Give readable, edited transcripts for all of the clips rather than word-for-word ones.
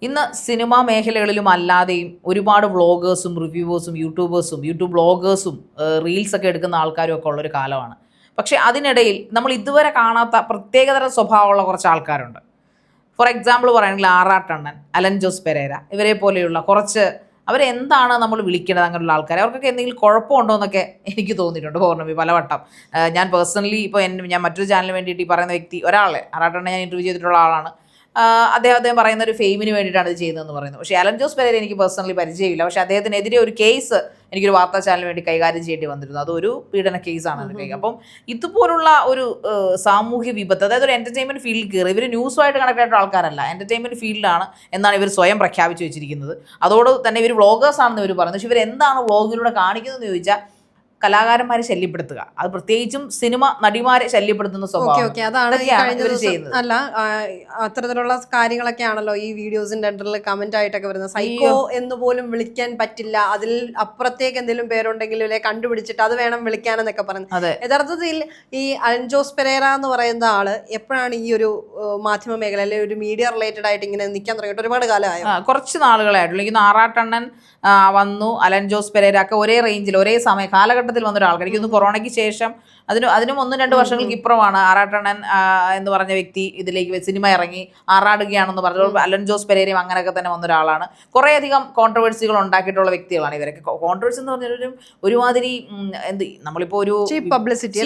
ഇന്ന് സിനിമാ മേഖലകളിലും അല്ലാതെയും ഒരുപാട് വ്ളോഗേഴ്സും റിവ്യൂവേഴ്സും യൂട്യൂബ് വ്ളോഗേഴ്സും റീൽസൊക്കെ എടുക്കുന്ന ആൾക്കാരും ഒക്കെ ഉള്ളൊരു കാലമാണ്. പക്ഷേ അതിനിടയിൽ നമ്മൾ ഇതുവരെ കാണാത്ത പ്രത്യേകതര സ്വഭാവമുള്ള കുറച്ച് ആൾക്കാരുണ്ട്. ഫോർ എക്സാമ്പിൾ പറയുകയാണെങ്കിൽ ആറാട്ടണ്ണൻ, അലൻ ജോസ് പെരേര, ഇവരെ പോലെയുള്ള കുറച്ച് അവരെന്താണ് നമ്മൾ വിളിക്കേണ്ടത് അങ്ങനെയുള്ള ആൾക്കാർ, അവർക്കൊക്കെ എന്തെങ്കിലും കുഴപ്പമുണ്ടോ എന്നൊക്കെ എനിക്ക് തോന്നിയിട്ടുണ്ട് പൗർണമി പലവട്ടം. ഞാൻ പേഴ്സണലി ഇപ്പോൾ ഞാൻ മറ്റൊരു ചാനലിന് വേണ്ടിയിട്ട് ഈ പറയുന്ന വ്യക്തി ഒരാളെ ആറാട്ടണ്ണനെ ഞാൻ ഇൻ്റർവ്യൂ ചെയ്തിട്ടുള്ള ആളാണ്. അദ്ദേഹം പറയുന്ന ഒരു ഫെയിമിന് വേണ്ടിയിട്ടാണ് ഇത് ചെയ്യുന്നതെന്ന് പറയുന്നത്. പക്ഷേ അലൻ ജോസ് പെരേര എനിക്ക് പേഴ്സണലി പരിചയമില്ല. പക്ഷേ അദ്ദേഹത്തിനെതിരെ ഒരു കേസ് എനിക്കൊരു വാർത്താ ചാനലിന് വേണ്ടി കൈകാര്യം ചെയ്യേണ്ടി വന്നിരുന്നു. അതൊരു പീഡന കേസാണ് അതിൻ്റെ. അപ്പം ഇതുപോലുള്ള ഒരു സാമൂഹ്യ വിപത്ത്, അതായത് ഒരു എൻ്റർടൈൻമെൻറ്റ് ഫീൽഡിൽ കയറി ഇവർ ന്യൂസുമായിട്ട് കണക്ട് ആയിട്ടുള്ള ആൾക്കാരല്ല, എൻ്റർടൈൻമെൻറ്റ് ഫീൽഡിലാണ് എന്നാണ് ഇവർ സ്വയം പ്രഖ്യാപിച്ചു വെച്ചിരിക്കുന്നത്. അതോട് തന്നെ ഇവർ വ്ളോഗേഴ്സ് ആണെന്ന് ഇവർ പറയുന്നത്. പക്ഷേ ഇവർ എന്താണ് വ്ളോഗിലൂടെ കാണിക്കുന്നതെന്ന് ചോദിച്ചാൽ കലാകാരന്മാരെ ശല്യപ്പെടുത്തുക, അത് പ്രത്യേകിച്ചും സിനിമ നടിമാരെ ശല്യപ്പെടുത്തുന്ന സ്വഭാവം. അല്ല, അത്തരത്തിലുള്ള കാര്യങ്ങളൊക്കെ ആണല്ലോ ഈ വീഡിയോസിന്റെ അണ്ടറിൽ കമന്റ് ആയിട്ടൊക്കെ വരുന്നത്. സൈക്കോ എന്ന് പോലും വിളിക്കാൻ പറ്റില്ല, അതിൽ അപ്പുറത്തേക്ക് എന്തെങ്കിലും പേരുണ്ടെങ്കിലും കണ്ടുപിടിച്ചിട്ട് അത് വേണം വിളിക്കാനെന്നൊക്കെ പറയുന്നത്. യഥാർത്ഥത്തിൽ ഈ അലൻ ജോസ് പെരേര എന്ന് പറയുന്ന ആള് എപ്പോഴാണ് ഈ ഒരു മാധ്യമ മേഖല അല്ലെങ്കിൽ ഒരു മീഡിയ റിലേറ്റഡ് ആയിട്ട് ഇങ്ങനെ നിൽക്കാൻ തുടങ്ങിയിട്ട്? ഒരുപാട് കാലമായി, കുറച്ച് നാളുകളായിട്ടുള്ളൂ. ഈ ആറാട്ടണ്ണൻ വന്നു, അലൻ ജോസ് പെരേര ഒക്കെ ഒരേ റേഞ്ചിൽ ഒരേ സമയം കാലഘട്ടത്തിൽ വന്നൊരാൾക്കാർ. എനിക്കൊന്ന് കൊറോണയ്ക്ക് ശേഷം അതിനും 1-2 വർഷങ്ങൾക്ക് ഇപ്പുറമാണ് ആറാട്ടണ്ണൻ എന്ന് പറഞ്ഞ വ്യക്തി ഇതിലേക്ക് സിനിമ ഇറങ്ങി ആറാടുകയാണെന്ന് പറഞ്ഞപ്പോൾ അലൻ ജോസ് പെരേരയും അങ്ങനെയൊക്കെ തന്നെ വന്ന ഒരാളാണ്. കുറേയധികം കോൺട്രവേഴ്സികൾ ഉണ്ടാക്കിയിട്ടുള്ള വ്യക്തികളാണ് ഇവരൊക്കെ. കോൺട്രവേഴ്സി എന്ന് പറഞ്ഞാൽ ഒരുമാതിരി നമ്മളിപ്പോൾ ഒരു ചീപ്പ് പബ്ലിസിറ്റി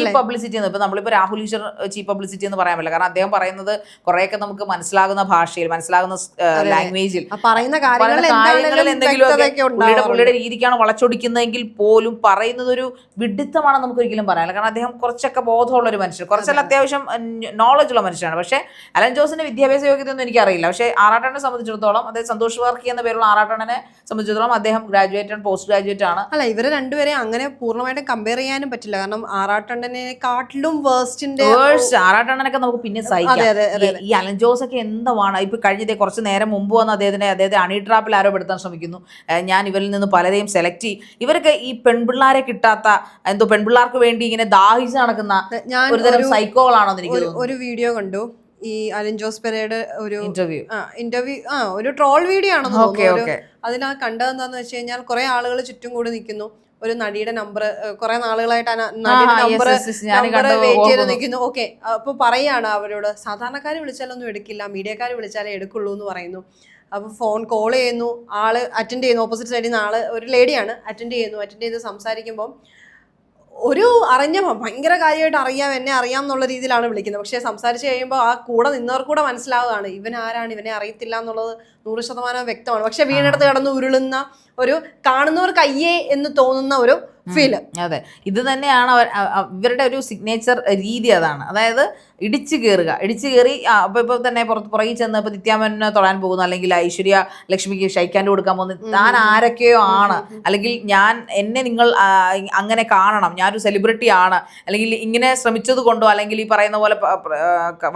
എന്ന് ഇപ്പം നമ്മളിപ്പോൾ രാഹുൽ ഈശ്വർ ചീപ്പ് പബ്ലിസിറ്റി എന്ന് പറയാൻ പറ്റില്ല. കാരണം അദ്ദേഹം പറയുന്നത് കുറേയൊക്കെ നമുക്ക് മനസ്സിലാകുന്ന ഭാഷയിൽ, മനസ്സിലാകുന്ന ലാംഗ്വേജിൽ പറയുന്ന കാര്യങ്ങളിൽ എന്തെങ്കിലുമൊക്കെ പുള്ളിയുടെ രീതിക്കാണ് വളച്ചൊടിക്കുന്നതെങ്കിൽ പോലും പറയുന്നത് ഒരു വിഡിത്തമാണെന്ന് നമുക്ക് ഒരിക്കലും പറയാനില്ല. കാരണം അദ്ദേഹം കുറച്ചൊക്കെ ബോധമുള്ള ഒരു മനുഷ്യൻ, കുറച്ചല്ല അത്യാവശ്യം നോളജ് ഉള്ള മനുഷ്യനാണ്. പക്ഷേ അലൻ ജോസിന്റെ വിദ്യാഭ്യാസ യോഗ്യതയൊന്നും എനിക്കറിയില്ല. പക്ഷേ ആറാട്ടണ്ണനെ സംബന്ധിച്ചിടത്തോളം, അതായത് സന്തോഷ് വർക്കി എന്ന പേരുള്ള ആറാട്ടണ്ണനെ സംബന്ധിച്ചിടത്തോളം അദ്ദേഹം ഗ്രാജുവേറ്റ് ആണ്, പോസ്റ്റ് ഗ്രാജുവേറ്റ് ആണ്. അല്ല, ഇവരെ രണ്ടുപേരെ അങ്ങനെ പൂർണ്ണമായിട്ടും കമ്പയർ ചെയ്യാനും പറ്റില്ല. കാരണം ആറാട്ടണ്ണനെക്കാട്ടിലും ആറാട്ടണ്ണനൊക്കെ നമുക്ക് പിന്നെ സഹിക്കാം. ഈ അലൻ ജോസ് ഒക്കെ എന്താണ് ഇപ്പൊ കഴിഞ്ഞ കുറച്ച് നേരം മുമ്പ് വന്ന് അദ്ദേഹത്തെ ഹണി ട്രാപ്പിൽ ആരോപെടുത്താൻ ശ്രമിക്കുന്നു. ഞാൻ ഇവരിൽ നിന്ന് പലരെയും സെലക്ട് ചെയ്യും. ഇവരൊക്കെ ഈ പെൺപിള്ളാരെ കിട്ടാത്ത പെൺപിള്ളാർക്ക് വേണ്ടി ഇങ്ങനെ ദാഹിച്ച് നടക്കുന്ന ഒരുതരം സൈക്കോകളാണോ എന്ന് എനിക്ക് തോന്നുന്നു. ഒരു വീഡിയോ കണ്ടു, ഈ അലൻ ജോസ് പെരേരയുടെ ഒരു ഇന്റർവ്യൂ ഒരു ട്രോൾ വീഡിയോ ആണെന്ന് തോന്നുന്നു. അതിനാ കണ്ടതെന്താന്ന് വെച്ച് കഴിഞ്ഞാൽ കുറെ ആളുകൾ ചുറ്റും കൂടി നിൽക്കുന്നു. ഒരു നടിയുടെ നമ്പർ കുറെ നാളുകളായിട്ട് നമ്പർ വെയിറ്റ് ചെയ്ത് നിൽക്കുന്നു. ഓക്കെ, അപ്പൊ പറയാണ് അവരോട്, സാധാരണക്കാർ വിളിച്ചാലൊന്നും എടുക്കില്ല, മീഡിയക്കാർ വിളിച്ചാലേ എടുക്കുള്ളൂ എന്ന് പറയുന്നു. അപ്പോൾ ഫോൺ കോൾ ചെയ്യുന്നു, ആള് അറ്റൻഡ് ചെയ്യുന്നു. ഓപ്പോസിറ്റ് സൈഡിൽ നിന്ന് ആള് ഒരു ലേഡിയാണ്, അറ്റൻഡ് ചെയ്ത് സംസാരിക്കുമ്പോൾ ഒരു ഭയങ്കര കാര്യമായിട്ട് എന്നെ അറിയാം എന്നുള്ള രീതിയിലാണ് വിളിക്കുന്നത്. പക്ഷെ സംസാരിച്ച് കഴിയുമ്പോൾ ആ കൂടെ നിന്നവർക്കൂടെ മനസ്സിലാവുകയാണ് ഇവൻ ആരാണ്, ഇവനെ അറിയത്തില്ല എന്നുള്ളത് 100% വ്യക്തമാണ്. പക്ഷെ വീണെടുത്ത് കിടന്ന് ഉരുളുന്ന ഒരു കാണുന്നവർക്ക് അയ്യേ എന്ന് തോന്നുന്ന ഒരു ഫീല്. അതെ, ഇത് തന്നെയാണ് ഇവരുടെ ഒരു സിഗ്നേച്ചർ രീതി. അതാണ്, അതായത് ഇടിച്ചു കയറി ഇപ്പൊ തന്നെ പുറകിൽ ചെന്ന് ഇപ്പൊ നിത്യാമനെ തൊടാൻ പോകുന്നു, അല്ലെങ്കിൽ ഐശ്വര്യ ലക്ഷ്മിക്ക് ഷൈക്കാൻഡ് കൊടുക്കാൻ പോകുന്നു. താൻ ആരൊക്കെയോ ആണ്, അല്ലെങ്കിൽ എന്നെ നിങ്ങൾ അങ്ങനെ കാണണം, ഞാനൊരു സെലിബ്രിറ്റി ആണ്, അല്ലെങ്കിൽ ഇങ്ങനെ ശ്രമിച്ചത് കൊണ്ടോ, അല്ലെങ്കിൽ ഈ പറയുന്ന പോലെ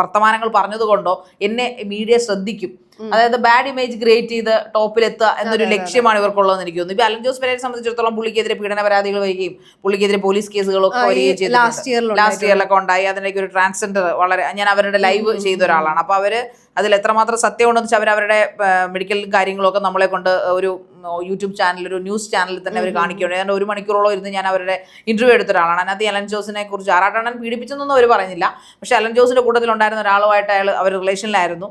വർത്തമാനങ്ങൾ പറഞ്ഞത് കൊണ്ടോ എന്നെ മീഡിയ ശ്രദ്ധിക്കും. അതായത് ബാഡ് ഇമേജ് ക്രിയേറ്റ് ചെയ്ത് ടോപ്പിലെത്തുക എന്നൊരു ലക്ഷ്യമാണ് ഇവർക്കുള്ളതെന്ന് എനിക്ക് തോന്നുന്നു. ഇപ്പൊ അലൻ ജോസ് പെരേരയെ സംബന്ധിച്ചിടത്തോളം പുള്ളിക്കെതിരെ പീഡന പരാതികൾ വരികയും പുള്ളിക്കെതിരെ പോലീസ് കേസുകളൊക്കെ വരികയും ചെയ്തു. ലാസ്റ്റ് ഇയറിലൊക്കെ ഉണ്ടായി. അതിനൊക്കെ ഒരു ട്രാൻസ്ജെൻഡർ ഞാൻ അവരുടെ ലൈവ് ചെയ്ത ഒരാളാണ്. അപ്പൊ അവര് അതിൽ എത്രമാത്രം സത്യം ഉണ്ടെന്ന് വെച്ചാൽ അവരുടെ മെഡിക്കൽ കാര്യങ്ങളൊക്കെ നമ്മളെ കൊണ്ട് ഒരു യൂട്യൂബ് ചാനൽ, ഒരു ന്യൂസ് ചാനലിൽ തന്നെ അവർ കാണിക്കുകയാണ്. ഞാൻ 1 മണിക്കൂറോളം ഇരുന്ന് ഞാൻ അവരുടെ ഇന്റർവ്യൂ എടുത്ത ഒരാളാണ്. അതിനകത്ത് അലൻ ജോസിനെ കുറിച്ച് ആറാട്ടണ്ണൻ പീഡിപ്പിച്ചെന്നൊന്നും അവർ പറഞ്ഞില്ല. പക്ഷെ അലൻ ജോസിന്റെ കൂട്ടത്തിലുണ്ടായിരുന്ന ഒരാളുമായിട്ട് അവർ റിലേഷനിലായിരുന്നു.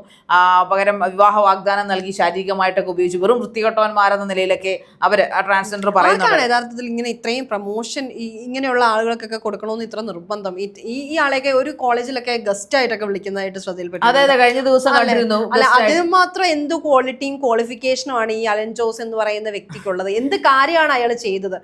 പകരം വിവാഹ വാഗ്ദാനം നൽകി ശാരീരികമായിട്ടൊക്കെ ഉപയോഗിച്ച് വെറും വൃത്തികെട്ടവന്മാരെന്ന നിലയിലൊക്കെ അവർ ട്രാൻസ്ജെൻഡർ പറയുന്നത്. യഥാർത്ഥത്തിൽ ഇങ്ങനെ ഇത്രയും പ്രൊമോഷൻ ഇങ്ങനെയുള്ള ആളുകൾക്കൊക്കെ കൊടുക്കണമെന്ന് ഇത്ര നിർബന്ധം? ഈ ആളെയൊക്കെ ഒരു കോളേജിലൊക്കെ ഗസ്റ്റ് ആയിട്ടൊക്കെ വിളിക്കുന്നതായിട്ട് ശ്രദ്ധയിൽപ്പെട്ടു. അതെ, കഴിഞ്ഞ ദിവസം കണ്ടിരുന്നു. അല്ല, അതിന് മാത്രം എന്ത് ക്വാളിറ്റിയും ക്വാളിഫിക്കേഷനും ആണ് ഈ അലൻ ജോസ് എന്ന് പറയുന്ന വ്യക്തിക്കുള്ളത്? എന്ത് കാര്യമാണ് അയാൾ ചെയ്തത്?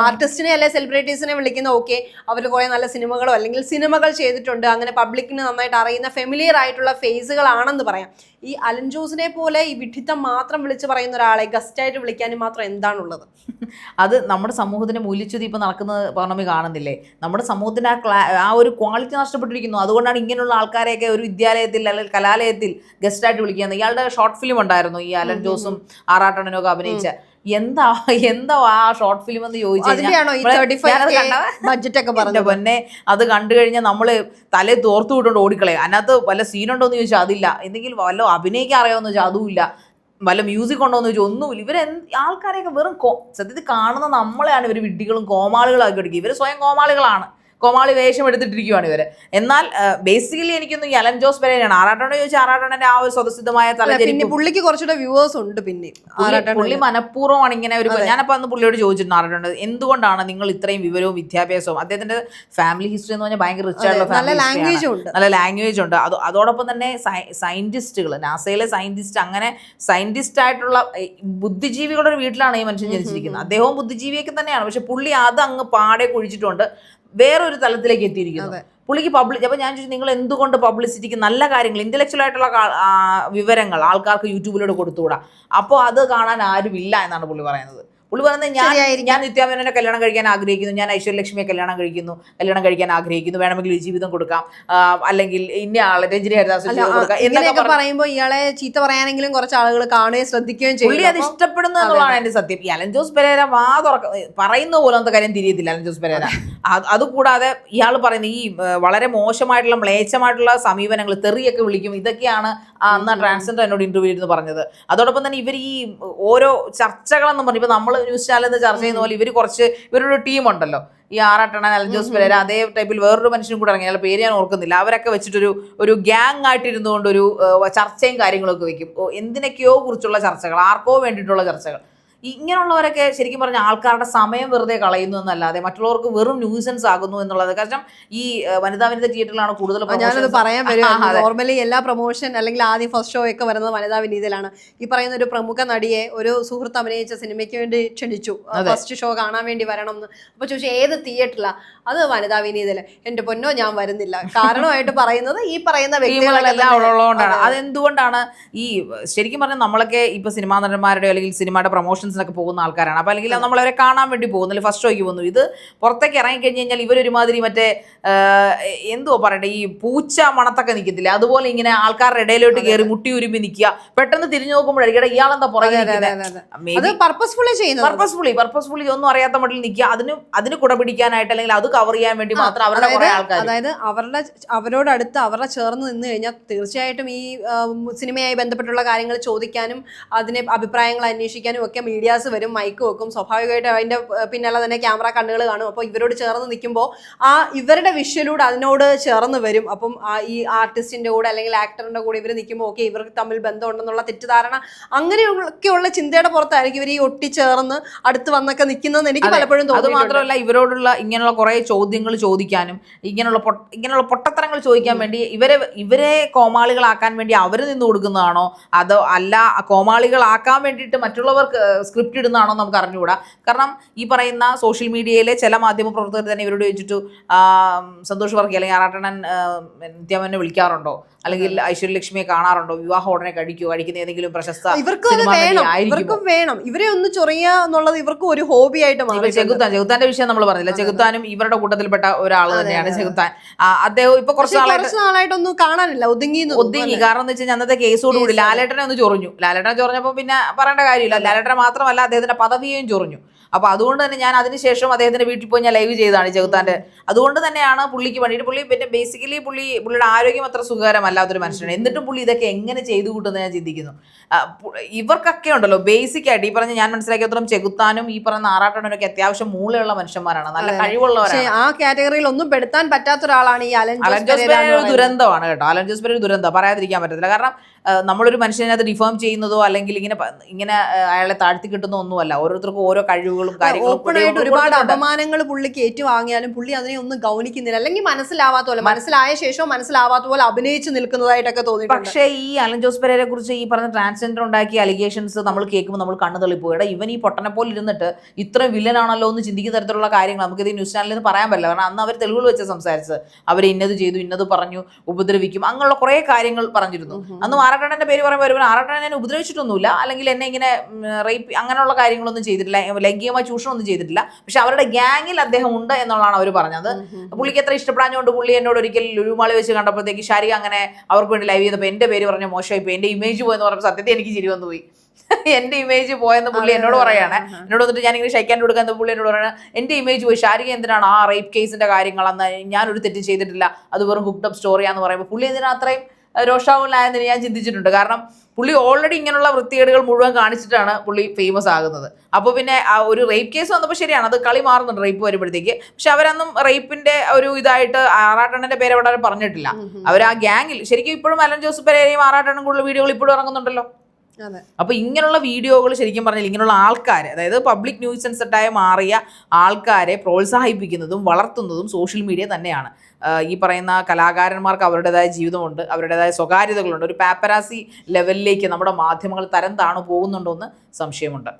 ആർട്ടിസ്റ്റിനെ അല്ലെ സെലിബ്രിറ്റീസിനെ വിളിക്കുന്ന, ഓക്കെ, അവർ കുറെ നല്ല സിനിമകളോ അല്ലെങ്കിൽ സിനിമകൾ ചെയ്തിട്ടുണ്ട്, അങ്ങനെ പബ്ലിക്കിന് നന്നായിട്ട് അറിയുന്ന ഫെമിലിയർ ആയിട്ടുള്ള ഫേസുകളാണെന്ന് പറയാം. ഈ അലൻ ജോസിനെ പോലെ ഈ വിഡ്ഢിത്തം മാത്രം വിളിച്ച് പറയുന്ന ഒരാളെ ഗസ്റ്റായിട്ട് വിളിക്കാനും മാത്രം എന്താണുള്ളത്? അത് നമ്മുടെ സമൂഹത്തിന്റെ മൂല്യച്യുതി ഇപ്പൊ നടക്കുന്നത് പൗർണമി കാണുന്നില്ലേ? നമ്മുടെ സമൂഹത്തിന്റെ ആ ഒരു ക്വാളിറ്റി നഷ്ടപ്പെട്ടിരിക്കുന്നു. അതുകൊണ്ടാണ് ഇങ്ങനെയുള്ള ആൾക്കാരെയൊക്കെ ഒരു വിദ്യാലയത്തിൽ അല്ലെങ്കിൽ കലാലയത്തിൽ ഗസ്റ്റായിട്ട് വിളിക്കുന്നത്. ഇയാളുടെ ഷോർട്ട് ഫിലിം ഉണ്ടായിരുന്നു, ഈ അലൻ ജോസും ആറാട്ടണ്ണനും ഒക്കെ അഭിനയിച്ച. എന്താ ആ ഷോർട്ട് ഫിലിം എന്ന് ചോദിച്ചു പൊന്നെ. അത് കണ്ടു കഴിഞ്ഞാൽ നമ്മള് തലേ തോർത്തു വിട്ടോണ്ട് ഓടിക്കളയും. അതിനകത്ത് വല്ല സീനുണ്ടോന്ന് ചോദിച്ചാൽ അതില്ല. എന്തെങ്കിലും വല്ല അഭിനയിക്കാൻ അറിയാമെന്ന് വെച്ചാൽ അതുമില്ല. വല്ല മ്യൂസിക് ഉണ്ടോ എന്ന് ചോദിച്ചാൽ ഒന്നുമില്ല. ഇവർ ആൾക്കാരെയൊക്കെ വെറും സത്യത്തിൽ കാണുന്ന നമ്മളെയാണ് ഇവർ വിഡ്ഢികളും കോമാളികളാക്കി കൊടുക്കുക. ഇവർ സ്വയം കോമാളികളാണ്, കോമാളി വേഷം എടുത്തിട്ടിരിക്കുകയാണ് ഇവര്. എന്നാൽ ബേസിക്കലി എനിക്കൊന്നും ഈ അലൻ ജോസ് പെരേരയാണ്. ആറാട്ടോടെ ചോദിച്ചാൽ ആറാട്ടോന്റെ ആ ഒരു സ്വതസിദ്ധമായ പിന്നെ പുള്ളിക്ക് കുറച്ചുകൂടെ വ്യൂവേഴ്സ് ഉണ്ട്. പിന്നെ പുള്ളി മനഃപൂർവ്വമാണ് ഇങ്ങനെ ഒരു, ഞാനപ്പോൾ അന്ന് പുള്ളിയോട് ചോദിച്ചിട്ടുണ്ട് ആറാട്ടോണ്ട് എന്തുകൊണ്ടാണ് നിങ്ങൾ ഇത്രയും വിവരവും വിദ്യാഭ്യാസവും, അദ്ദേഹത്തിന്റെ ഫാമിലി ഹിസ്റ്ററി എന്ന് പറഞ്ഞാൽ ഭയങ്കര റിച്ച് ആയിട്ടുള്ള നല്ല ലാംഗ്വേജ് ഉണ്ട്. അതോടൊപ്പം തന്നെ സയന്റിസ്റ്റുകൾ, നാസയിലെ സയന്റിസ്റ്റ്, അങ്ങനെ സയന്റിസ്റ്റ് ആയിട്ടുള്ള ബുദ്ധിജീവികളുടെ ഒരു വീട്ടിലാണ് ഈ മനുഷ്യൻ ജനിച്ചിരിക്കുന്നത്. അദ്ദേഹവും ബുദ്ധിജീവിയൊക്കെ തന്നെയാണ്. പക്ഷെ പുള്ളി അത് അങ്ങ് പാടെ കുഴിച്ചിട്ടുണ്ട്, വേറൊരു തലത്തിലേക്ക് എത്തിയിരിക്കുന്നു. പുള്ളിക്ക് അപ്പോൾ ഞാൻ ചോദിച്ചു നിങ്ങൾ എന്തുകൊണ്ട് പബ്ലിസിറ്റിക്ക് നല്ല കാര്യങ്ങൾ, ഇന്റലക്ച്വൽ ആയിട്ടുള്ള വിവരങ്ങൾ ആൾക്കാർക്ക് യൂട്യൂബിലൂടെ കൊടുത്തുകൂടാ? അപ്പോൾ അത് കാണാൻ ആരുമില്ല എന്നാണ് പുള്ളി പറയുന്നത്. പുള്ളി പറയുന്നത് ഞാൻ നിത്യാമേനോനെ കല്യാണം കഴിക്കാൻ ആഗ്രഹിക്കുന്നു, ഞാൻ ഐശ്വര്യലക്ഷ്മിയെ കല്യാണം കഴിക്കാൻ ആഗ്രഹിക്കുന്നു, വേണമെങ്കിൽ ഒരു ജീവിതം കൊടുക്കാം, അല്ലെങ്കിൽ ഇന്ന ആളെ രഞ്ജിനി ഹരിദാസ് കൊടുക്കാം എന്നൊക്കെ പറയുമ്പോൾ ഇയാളെ ചീത്ത പറയാനെങ്കിലും കുറച്ച് ആളുകൾ കാണുകയും ശ്രദ്ധിക്കുകയും ചെയ്യും. പുള്ളി അത് ഇഷ്ടപ്പെടുന്നു എന്നുള്ളതാണ് എന്റെ സത്യം. ഈ അലൻ ജോസ് പെരേര പറയുന്ന പോലത്തെ കാര്യം തിരിയത്തില്ല അലൻ ജോസ് പെരേര. അതുകൂടാതെ ഇയാൾ പറയുന്ന ഈ വളരെ മോശമായിട്ടുള്ള മ്ലേച്ഛമായിട്ടുള്ള സമീപനങ്ങൾ, തെറിയൊക്കെ വിളിക്കും, ഇതൊക്കെയാണ് അന്ന് ട്രാൻസ്ജെൻഡർ എന്നോട് ഇന്റർവ്യൂ ഇരുന്ന് പറഞ്ഞത്. അതോടൊപ്പം തന്നെ ഇവർ ഈ ഓരോ ചർച്ചകളെന്ന് പറഞ്ഞ് ഇപ്പൊ നമ്മൾ ന്യൂസ് ചാനലിൽ ചർച്ച ചെയ്യുന്ന പോലെ ഇവരൊരു ടീമുണ്ടല്ലോ, ഈ ആറാട്ടണൻ, അലൻ ജോസ് പെരേര, അതേ ടൈപ്പിൽ വേറൊരു മനുഷ്യനും കൂടെ ഇറങ്ങി, അയാളുടെ പേര് ഞാൻ ഓർക്കുന്നില്ല. അവരൊക്കെ വെച്ചിട്ടൊരു ഗ്യാങ് ആയിട്ടിരുന്നുകൊണ്ട് ഒരു ചർച്ചയും കാര്യങ്ങളൊക്കെ വെക്കും. എന്തിനൊക്കെയോ കുറിച്ചുള്ള ചർച്ചകൾ, ആർക്കോ വേണ്ടിയിട്ടുള്ള ചർച്ചകൾ. ഇങ്ങനെയുള്ളവരൊക്കെ ശരിക്കും പറഞ്ഞ ആൾക്കാരുടെ സമയം വെറുതെ കളയുന്നു എന്നല്ലാതെ മറ്റുള്ളവർക്ക് വെറും ന്യൂസൻസ് ആകുന്നു എന്നുള്ളത്. കാരണം ഈ വനിതാ തിയേറ്ററിലാണ് കൂടുതൽ. ഞാനത് പറയാൻ വരും. നോർമലി എല്ലാ പ്രൊമോഷൻ അല്ലെങ്കിൽ ആദ്യം ഫസ്റ്റ് ഷോ ഒക്കെ വരുന്നത് വനിതാ വിനീതയിലാണ്. ഈ പറയുന്ന ഒരു പ്രമുഖ നടിയെ ഒരു സുഹൃത്ത് അഭിനയിച്ച സിനിമയ്ക്ക് വേണ്ടി ക്ഷണിച്ചു, ഫസ്റ്റ് ഷോ കാണാൻ വേണ്ടി വരണം എന്ന്. അപ്പൊ ചോദിച്ചു ഏത് തിയേറ്ററിലാണ്? അത് വനിതാ വിനീതയില്. എന്റെ പൊന്നോ ഞാൻ വരുന്നില്ല. കാരണമായിട്ട് പറയുന്നത് ഈ പറയുന്ന വ്യക്തികളെല്ലാം ഉള്ളതുകൊണ്ടാണ്. അതെന്തുകൊണ്ടാണ് ഈ ശരിക്കും പറഞ്ഞാൽ നമ്മളൊക്കെ ഇപ്പൊ സിനിമാ നടന്മാരുടെ അല്ലെങ്കിൽ സിനിമയുടെ പ്രൊമോഷൻസിനൊക്കെ പോകുന്ന ആൾക്കാരാണ്. അപ്പൊ അല്ലെങ്കിൽ നമ്മളവരെ കാണാൻ വേണ്ടി പോകുന്നില്ല, ഫസ്റ്റ് ഷോയ്ക്ക് പോകുന്നു. ഇത് പുറത്തേക്ക് ഇറങ്ങിക്കഴിഞ്ഞ് കഴിഞ്ഞാൽ ഇവരൊരുമാതിരി മറ്റേ എന്തോ പറയട്ടെ, ഈ പൂച്ച മണത്തൊക്കെ നിൽക്കത്തില്ല, അതുപോലെ ഇങ്ങനെ ആൾക്കാരുടെ ഇടയിലോട്ട് കയറി മുട്ടി ഉരുമ്പി നിൽക്കുക. പെട്ടെന്ന് തിരിഞ്ഞു നോക്കുമ്പോഴേ ഇയാളെന്താ പുറകെ പർപ്പസ്ഫുള്ളി ഒന്നും അറിയാത്ത മട്ടിൽ നിൽക്കുക, അതിന് കുട പിടിക്കാനായിട്ട് അല്ലെങ്കിൽ അത് കവർ ചെയ്യാൻ വേണ്ടി മാത്രം അവരുടെ കുറെ ആൾക്കാർ. അതായത് അവരോടടുത്ത് അവരുടെ ചേർന്ന് നിന്ന് കഴിഞ്ഞാൽ തീർച്ചയായിട്ടും ഈ സിനിമയായി ബന്ധപ്പെട്ടുള്ള കാര്യങ്ങൾ ചോദിക്കാനും അതിനെ അഭിപ്രായങ്ങൾ അന്വേഷിക്കാനും ഒക്കെ മീഡിയാസ് വരും, മൈക്ക് വെക്കും. സ്വാഭാവികമായിട്ടും അതിന്റെ പിന്നാലെ തന്നെ ക്യാമറ കണ്ണുകൾ കാണും. അപ്പോൾ ഇവരോട് ചേർന്ന് നിൽക്കുമ്പോൾ ഇവരുടെ വിഷ്വലൂടെ അതിനോട് ചേർന്ന് വരും. അപ്പം ഈ ആർട്ടിസ്റ്റിന്റെ കൂടെ അല്ലെങ്കിൽ ആക്ടറിന്റെ കൂടെ ഇവർ നിൽക്കുമ്പോൾ ഓക്കെ ഇവർക്ക് തമ്മിൽ ബന്ധമുണ്ടെന്നുള്ള തെറ്റിദ്ധാരണ അങ്ങനെയൊക്കെയുള്ള ചിന്തയുടെ പുറത്തായിരിക്കും ഇവർ ഈ ഒട്ടിച്ചേർന്ന് അടുത്ത് വന്നൊക്കെ നിൽക്കുന്നതെന്ന് എനിക്ക് പലപ്പോഴും തോന്നുന്നു. അത് മാത്രമല്ല ഇവരോടുള്ള ഇങ്ങനെയുള്ള കുറെ ചോദ്യങ്ങൾ ചോദിക്കാനും ഇങ്ങനെയുള്ള പൊട്ടത്തരങ്ങൾ ചോദിക്കാൻ വേണ്ടി ഇവരെ കോമാളികളാക്കാൻ വേണ്ടി അവർ നിന്ന് കൊടുക്കുന്നതാണോ അതോ അല്ല കോമാളികളാക്കാൻ വേണ്ടിയിട്ട് മറ്റുള്ളവർക്ക് സ്ക്രിപ്റ്റ് ഇടുന്നതാണോ നമുക്ക് അറിഞ്ഞുകൂടാ. കാരണം ഈ പറയുന്ന സോഷ്യൽ മീഡിയയിലെ ചില മാധ്യമ പ്രവർത്തകർ തന്നെ ഇവരോട് ചോദിച്ചിട്ടു സന്തോഷ് വർക്കി അല്ലെങ്കിൽ ആറാട്ടണൻ നിത്യാമനെ വിളിക്കാറുണ്ടോ അല്ലെങ്കിൽ ഐശ്വര്യലക്ഷ്മിയെ കാണാറുണ്ടോ, വിവാഹം ഉടനെ കഴിക്കുന്ന ഏതെങ്കിലും പ്രശസ്ത ഇവർക്കും വേണം ഇവരെ ഒന്ന് ചൊറിയുക എന്നുള്ളത് ഇവർക്കും ഒരു ഹോബി ആയിട്ട് മാറി. ചെകുത്താന്റെ വിഷയം നമ്മൾ പറഞ്ഞില്ല. ചെകുത്താനും ഇവരുടെ കൂട്ടത്തിൽപ്പെട്ട ഒരാൾ തന്നെയാണ് ചെകുത്താൻ. അദ്ദേഹം ഇപ്പൊ കുറച്ച് നാളായിട്ടൊന്നും കാണാനില്ല, ഒതുങ്ങി. കാരണം എന്ന് വെച്ചാൽ അന്നത്തെ കേസോടുകൂടി ലാലേട്ടനെ ഒന്ന് ലാലേട്ടനെ ചൊറിഞ്ഞപ്പോൾ പിന്നെ പറയേണ്ട കാര്യമില്ല. ലാലേട്ടനെ മാത്രമല്ല അദ്ദേഹത്തിന്റെ പദവിയെയും ചൊറിഞ്ഞു. അപ്പൊ അതുകൊണ്ട് തന്നെ ഞാൻ അതിനുശേഷം അദ്ദേഹത്തിന്റെ വീട്ടിൽ പോയി ഞാൻ ലൈവ് ചെയ്താണ് ചെകുത്താന്റെ. അതുകൊണ്ട് തന്നെയാണ് പുള്ളിക്ക് വേണ്ടിയിട്ട് പിന്നെ ബേസിക്കലി പുള്ളിയുടെ ആരോഗ്യം അത്ര സുഖകരമല്ലാത്തൊരു മനുഷ്യനാണ്. എന്നിട്ടും പുള്ളി ഇതൊക്കെ എങ്ങനെ ചെയ്തു കൂട്ടുന്നത് ഞാൻ ചിന്തിക്കുന്നു. ഇവർക്കൊക്കെ ഉണ്ടല്ലോ ബേസിക് ആയിട്ട് ഈ പറഞ്ഞ ഞാൻ മനസ്സിലാക്കിയത്രയും ചെകുത്താനും ഈ പറയുന്ന ആറാട്ടണനൊക്കെ അത്യാവശ്യം മൂളയുള്ള മനുഷ്യന്മാരാണ്, നല്ല കഴിവുള്ളവരാണ്. ആ കാറ്റഗറിയിൽ ഒന്നും പെടുത്താൻ പറ്റാത്ത ഒരാളാണ് ഈ അലൻ ജോസ് പെരേര. ഒരു ദുരന്തമാണ് കേട്ടോ അലൻ ജോസ് പെരേര, ഒരു ദുരന്തം പറയാതിരിക്കാൻ പറ്റത്തില്ല. കാരണം നമ്മളൊരു മനുഷ്യനകത്ത് ഡിഫോം ചെയ്യുന്നതോ അല്ലെങ്കിൽ ഇങ്ങനെ അയാളെ താഴ്ത്തി കിട്ടുന്നോ ഒന്നുമല്ല. ഓരോരുത്തർക്കും ഓരോ കഴിവുകളും കാര്യങ്ങളും ഒരുപാട് അപമാനങ്ങൾ പുള്ളിക്ക് ഏറ്റുവാങ്ങിയാലും പുള്ളി അതിനെ ഒന്നും ഗൗനിക്കുന്നില്ല, അല്ലെങ്കിൽ മനസ്സിലാവാത്ത പോലെ മനസ്സിലായ ശേഷവും മനസ്സിലാവാത്ത പോലെ അഭിനയിച്ച് നിൽക്കുന്നതായിട്ടൊക്കെ തോന്നിയിട്ടുണ്ട്. പക്ഷേ ഈ അലൻ ജോസ് പെരേരയെ കുറിച്ച് ഈ പറഞ്ഞ ട്രാൻസ്ജെൻഡർ ഉണ്ടാക്കിയ അലിഗേഷൻസ് നമ്മൾ കേൾക്കുമ്പോൾ നമ്മൾ കണ്ണു തള്ളിപ്പോയി. ഇവൻ ഈ പൊട്ടനെ പോലെ ഇരുന്നിട്ട് ഇത്രയും വില്ലനാണല്ലോ എന്ന് ചിന്തിക്കുന്ന തരത്തിലുള്ള കാര്യങ്ങൾ നമുക്കിത് ന്യൂസ് ചാനലിൽ നിന്ന് പറയാൻ പറ്റില്ല. കാരണം അന്ന് അവർ തെളിവുകൾ വെച്ച് സംസാരിച്ചത് അവർ ഇന്നത് ചെയ്തു, ഇന്നത് പറഞ്ഞു, ഉപദ്രവിക്കും, അങ്ങനെയുള്ള കുറെ കാര്യങ്ങൾ പറഞ്ഞിരുന്നു. അന്ന് ആറാട്ടണന്റെ പേര് പറയുമ്പോൾ ഒരു ആറാട്ടണൻ എന്നെ ഉപദ്രവിച്ചിട്ടൊന്നുമില്ല, അല്ലെങ്കിൽ എന്നെ ഇങ്ങനെ റേപ്പ് അങ്ങനെയുള്ള കാര്യങ്ങളൊന്നും ചെയ്തിട്ടില്ല, ലൈംഗികമായ ചൂഷണമൊന്നും ചെയ്തിട്ടില്ല. പക്ഷെ അവരുടെ ഗ്യാങ്ങിൽ അദ്ദേഹം ഉണ്ട് എന്നുള്ളതാണ് അവർ പറഞ്ഞത്. പുള്ളിക്ക് എത്ര ഇഷ്ടപ്പെടാഞ്ഞുകൊണ്ട് പുള്ളി എന്നോട് ഒരിക്കൽ ലുലുമാളി വെച്ച് കണ്ടപ്പോഴത്തേക്ക് ശാരിക അങ്ങനെ അവർക്ക് വേണ്ടി ലൈവ് ചെയ്തപ്പോൾ എന്റെ പേര് പറഞ്ഞ മോശമായി പോയി, എന്റെ ഇമേജ് പോയെന്ന് പറഞ്ഞപ്പോൾ സത്യത്തിൽ എനിക്ക് ചിരി വന്നു പോയി. എന്റെ ഇമേജ് പോയെന്ന് പുള്ളി എന്നോട് പറയാണ്. എന്നോട് വന്നിട്ട് ഞാനിങ്ങനെ ഷൈക്കാൻ കൊടുക്കാൻ പുള്ളി എന്നോട് പറയണ എന്റെ ഇമേജ് പോയി, ശാരിക എന്തിനാണ് ആ റേപ്പ് കേസിന്റെ കാര്യങ്ങളെന്ന്, ഞാനൊരു തെറ്റ് ചെയ്തിട്ടില്ല, അത് വെറും ഹുക്ഡ് അപ്പ് സ്റ്റോറിയാന്ന് പറയുമ്പോൾ പുള്ളി എന്തിനാ അത്രയും രോഷാവുലായെന്ന് ഞാൻ ചിന്തിച്ചിട്ടുണ്ട്. കാരണം പുള്ളി ഓൾറെഡി ഇങ്ങനെയുള്ള വൃത്തികേടുകൾ മുഴുവൻ കാണിച്ചിട്ടാണ് പുള്ളി ഫേമസ് ആകുന്നത്. അപ്പോൾ പിന്നെ ആ ഒരു റേപ്പ് കേസ് വന്നപ്പോൾ ശരിയാണ്, അത് കളി മാറുന്നുണ്ട് റേപ്പ് വരുമ്പോഴത്തേക്ക്. പക്ഷെ അവരൊന്നും റേപ്പിന്റെ ഒരു ഇതായിട്ട് ആറാട്ടണ്ണന്റെ പേര് അവിടെ പറഞ്ഞിട്ടില്ല. അവർ ആ ഗ്യാങ്ങിൽ ശരിക്കും ഇപ്പോഴും അലൻ ജോസ് പെരേരയും ആറാട്ടണ്ണനും കൂടുതൽ വീഡിയോകൾ ഇപ്പോഴും ഇറങ്ങുന്നുണ്ടല്ലോ. അപ്പൊ ഇങ്ങനെയുള്ള വീഡിയോകൾ ശരിക്കും പറഞ്ഞാൽ ഇങ്ങനെയുള്ള ആൾക്കാരെ, അതായത് പബ്ലിക് ന്യൂസൻസായി മാറിയ ആൾക്കാരെ പ്രോത്സാഹിപ്പിക്കുന്നതും വളർത്തുന്നതും സോഷ്യൽ മീഡിയ തന്നെയാണ്. ഈ പറയുന്ന കലാകാരന്മാർക്ക് അവരുടേതായ ജീവിതമുണ്ട്, അവരുടേതായ സ്വകാര്യതകളുണ്ട്. ഒരു പാപ്പരാസി ലെവലിലേക്ക് നമ്മുടെ മാധ്യമങ്ങൾ തരം താണു പോകുന്നുണ്ടോ എന്ന് സംശയമുണ്ട്.